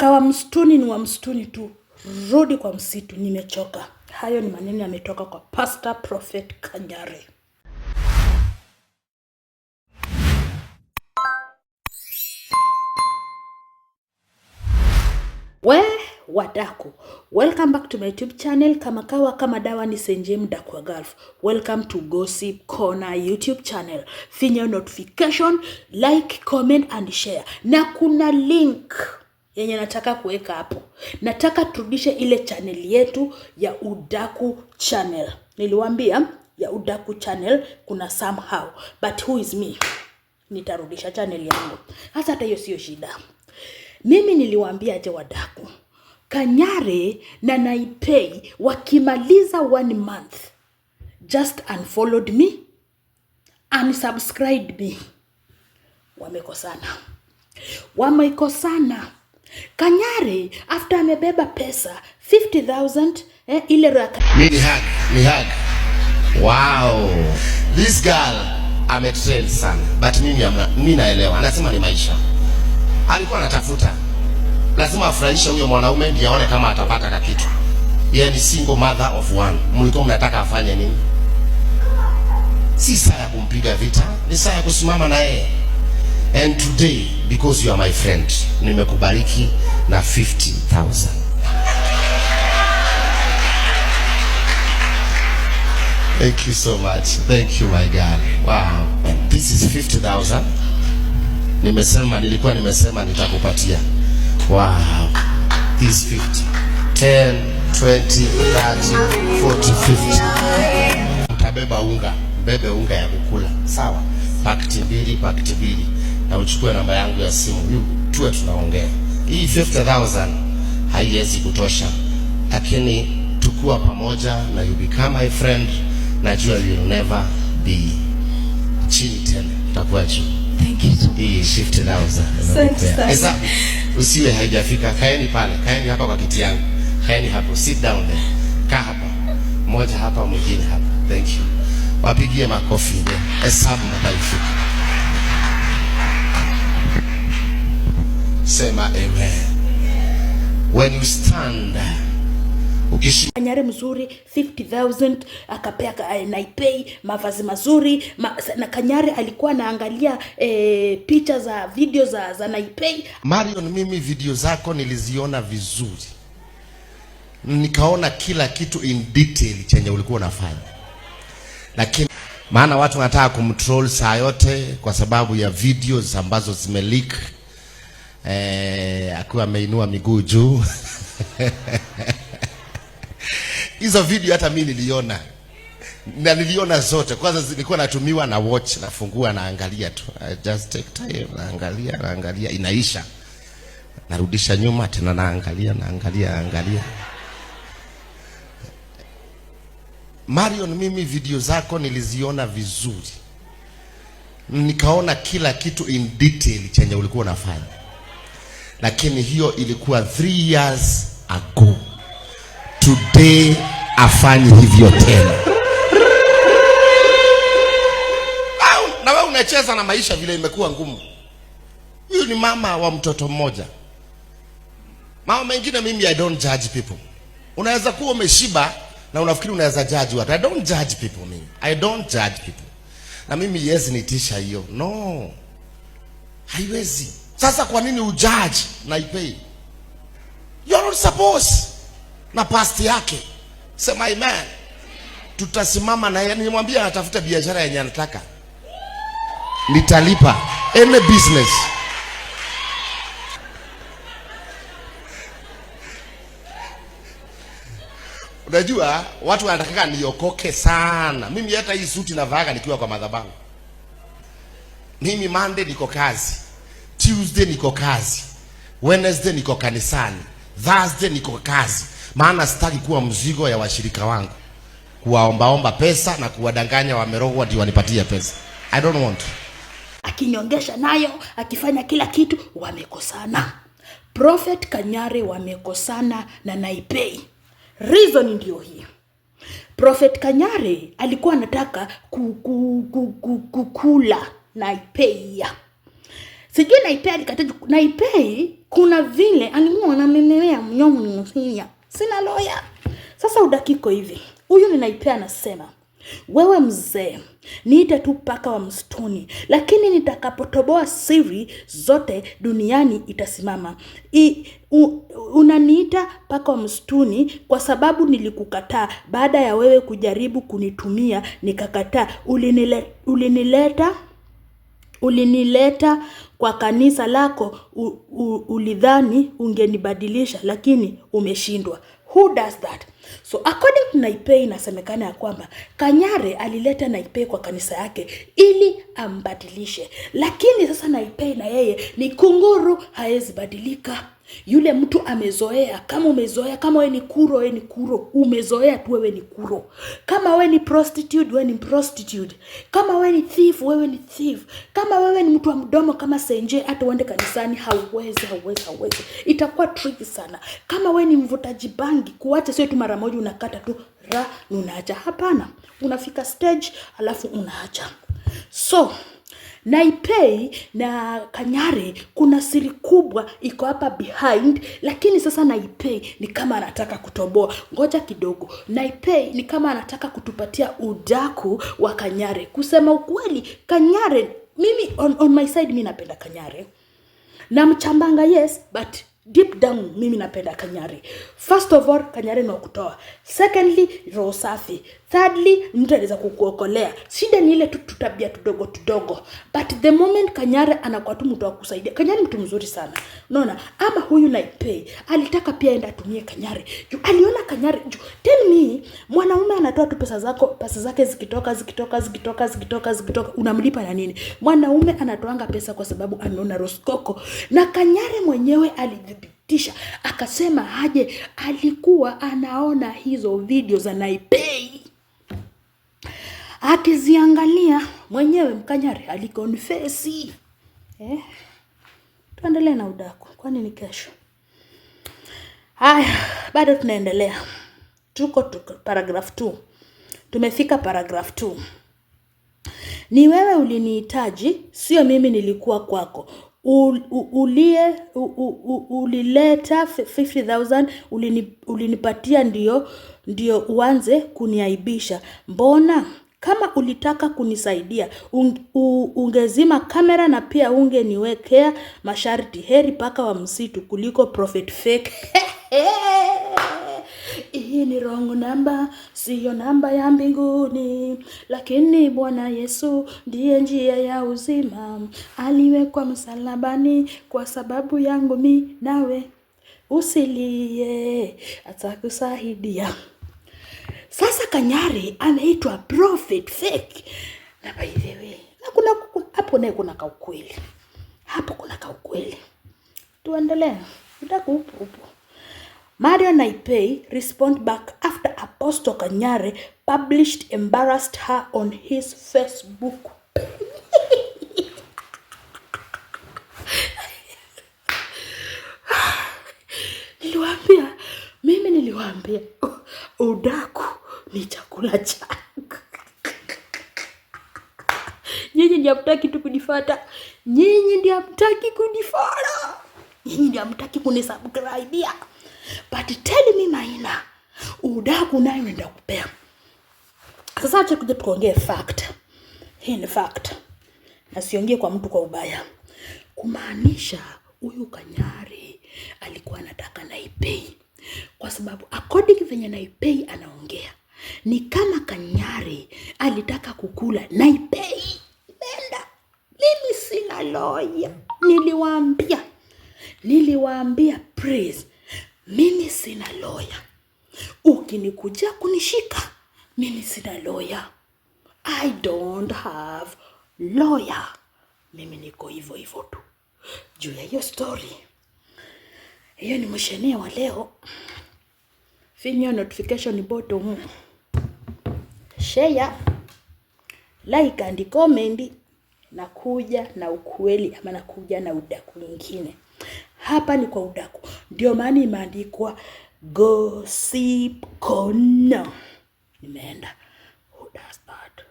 Paka wa msituni ni wa msituni tu, rudi kwa msitu, nimechoka. Hayo ni maneno yametoka kwa Pastor Prophet Kanyare. Wadaku, welcome back to my YouTube channel. Kama kawa kama dawa ni Senje Mdakwa Gulf. Welcome to Gossip Corner YouTube channel. Finya notification, like, comment and share. Na kuna link yenye nataka kuweka hapo. Nataka turudishe ile channel yetu ya Udaku channel. Niliwaambia ya Udaku channel kuna somehow, but who is me? Nitarudisha channel yangu. Hata hiyo sio shida. Mimi niliwaambia aje wadaku, Kanyare na Naipei wakimaliza 1 month, just unfollowed me, unsubscribed me. Wamekosana. Kanyare after amebeba pesa 50,000 ile raka. Ni hug. Wow. This girl ametrend sana, but mimi naelewa. Anasema ni maisha. Alikuwa anatafuta, lazima afurahishe huyo mwanaume ndiye aone kama atapata kitu. Yeye ni single mother of one. Mlikuwa mnataka afanye nini? Si saa ya kumpiga vita, ni saa ya kusimama na yeye. And today, because you are my friend, nimekubariki na 50,000. Thank you so much. Thank you my God. Wow. This is 50,000. Nilikuwa nimesema nitakupatia. Wow. This 50. 10, 20, 30, 40, 50. Utabeba unga. Bebe unga ya kukula. Sawa. Pakiti mbili. Na uchukue namba yangu ya simu. Tuwe tunaongea. Hii 50,000 haiwezi kutosha. Lakini tukua pamoja na you become my friend. Najua you will never be chini tena. Utakuwa juu. Thank you so much. 50,000. Sasa usiwe haijafika. Kaeni pale. Kaeni hapa kwa kiti yangu. Kaeni hapo. Sit down there. Kaa hapa. Mmoja hapa, mwingine hapa. Thank you. Wapigie makofi. Hesabu na haifiki. Sema amen. When you stand, Kanyare mzuri 50,000 akapea Naipei mavazi mazuri na Kanyare alikuwa anaangalia picha za video za Naipei. Marion, mimi video zako niliziona vizuri, nikaona kila kitu in detail chenye ulikuwa unafanya, lakini maana watu wanataka kumtroll saa yote kwa sababu ya videos ambazo zimeleak, akiwa ameinua miguu juu. Hizo video hata mimi niliona. Na niliona zote. Kwanza nilikuwa natumiwa na watch, nafungua naangalia tu. I just take time naangalia inaisha. Narudisha nyuma tena naangalia. Marion, mimi video zako niliziona vizuri, nikaona kila kitu in detail chenye ulikuwa unafanya, lakini hiyo ilikuwa 3 years ago. Today afanye hivyo tena. Na wewe unacheza na maisha vile imekuwa ngumu. Huyu ni mama wa mtoto mmoja. Mama mengine, mimi I don't judge people. Unaweza kuwa umeshiba na unafikiri unaweza judge watu. I don't judge people mimi. I don't judge people. Na mimi yezi nitisha hiyo. No. Haiwezi. Sasa kwa nini ujudge Naipei? You're not supposed. Na past yake. Sema amen. Tutasimama na yeye. Nimwambia atafuta biashara yenye anataka. Nitalipa. Any business. Unajua watu wanataka niokoke sana. Mimi hata hii suti navaaga nikiwa kwa madhabahu. Mimi Monday niko kazi. Tuesday niko kazi. Wednesday niko kanisani. Thursday niko kazi. Maana sitaki kuwa mzigo ya washirika wangu, kuwaombaomba pesa na kuwadanganya wamerogwa ndio wanipatie pesa. I don't want. Akinyongesha nayo, akifanya kila kitu, wamekosana. Prophet Kanyare wamekosana na Naipei. Reason ndio hii. Prophet Kanyare alikuwa anataka kukula Naipei. Sijui Naipei alikataje. Naipei kuna vile alimuona memea mnyomo msinya. Sina lawyer. Sasa udakiko hivi. Huyu ni Naipei anasema, wewe mzee, niite tu paka wa msituni, lakini nitakapotoboa siri zote duniani itasimama. Unaniita paka wa msituni kwa sababu nilikukataa baada ya wewe kujaribu kunitumia nikakataa. Ulinileta kwa kanisa lako, ulidhani ungenibadilisha lakini umeshindwa. Who does that? So according to Naipei inasemekana ya kwamba Kanyare alileta Naipei kwa kanisa yake ili ambadilishe. Lakini sasa Naipei na yeye ni kunguru, haezi badilika. Yule mtu amezoea. Kama umezoea, kama wewe ni kuro, wewe ni kuro. Umezoea tu wewe ni kuro. Kama wewe ni prostitute, wewe ni prostitute. Kama wewe ni thief, wewe ni thief. Kama wewe ni mtu wa mdomo kama Senje, hata uende kanisani hauwezi. Itakuwa tricky sana. Kama wewe ni mvutaji bangi, kuacha sio tu mara moja unakata tu unaacha. Hapana. Unafika stage alafu unaacha. So Naipei na Kanyare kuna siri kubwa iko hapa behind, lakini sasa Naipei ni kama anataka kutoboa. Ngoja kidogo. Naipei ni kama anataka kutupatia udaku wa Kanyare. Kusema ukweli, Kanyare, mimi on my side mimi napenda Kanyare. Na mchambanga yes, but deep down mimi napenda Kanyare. First of all, Kanyare ni kutoa. Secondly, roho safi. Thirdly, mtu anaweza kukuokolea. Shida ni ile tutabia tudogo. But the moment Kanyare anakuwa tu mtu wa kusaidia. Kanyare mtu mzuri sana. Unaona? Ama huyu Naipei alitaka pia enda atumie Kanyare. Aliona Kanyare. Tell me, mwanaume anatoa tu pesa zake zikitoka, unamlipa na nini? Mwanaume anatoanga pesa kwa sababu ameona roskoko. Na Kanyare mwenyewe alidhibitisha, akasema aje alikuwa anaona hizo video za Naipei. Akiziangalia mwenyewe Mkanyare alikonfesi. Tuendelee na udaku. Kwani ni kesho? Haya, bado tunaendelea. Tuko paragraph 2. Tumefika paragraph 2. Ni wewe ulinihitaji, sio mimi nilikuwa kwako. Ulileta 50,000 ulinipatia ndio uanze kuniaibisha. Mbona kama ulitaka kunisaidia ungezima kamera na pia ungeniwekea masharti. Heri paka wa msitu kuliko prophet fake. Hii ni wrong number, siyo namba ya mbinguni, lakini Bwana Yesu ndiye njia ya uzima. Aliwekwa msalabani kwa sababu yangu mimi nawe. Usilie, atakusaidia. Sasa Kanyare anaitwa prophet fake. Na by the way, hapo naye kuna kaukweli. Hapo kuna kaukweli. Tuendelee. Nataka upo. Mario Naipei respond back after Apostle Kanyare embarrassed her on his Facebook. Niliwaambia udaku ni chakula changu. Nyinyi ndio hamtaki tu kunifuata. Nyinyi ndio hamtaki kunifollow. Nyinyi ndio hamtaki kunisubscribe. But tell me Maina, udaku nayo nenda kupea. Sasa acha kuja tuongee fact. Hii ni fact. Na siongee kwa mtu kwa ubaya. Kumaanisha huyu Kanyare alikuwa anataka Naipei. Kwa sababu according venye Naipei anaongea, ni kama Kanyare alitaka kukula Naipei. Nenda. Mimi sina lawyer. Niliwaambia please. Mimi sina lawyer. Ukinikuja kunishika, mimi sina lawyer. I don't have lawyer. Mimi niko hivyo tu. Juu ya hiyo story. Hiyo ni mshene wa leo. Finya notification button. Share, like and comment. Nakuja na ukweli ama nakuja na udaku mwingine. Hapa ni kwa udaku. Ndio maana imeandikwa Gossip Corner. Nimeenda. Who does that?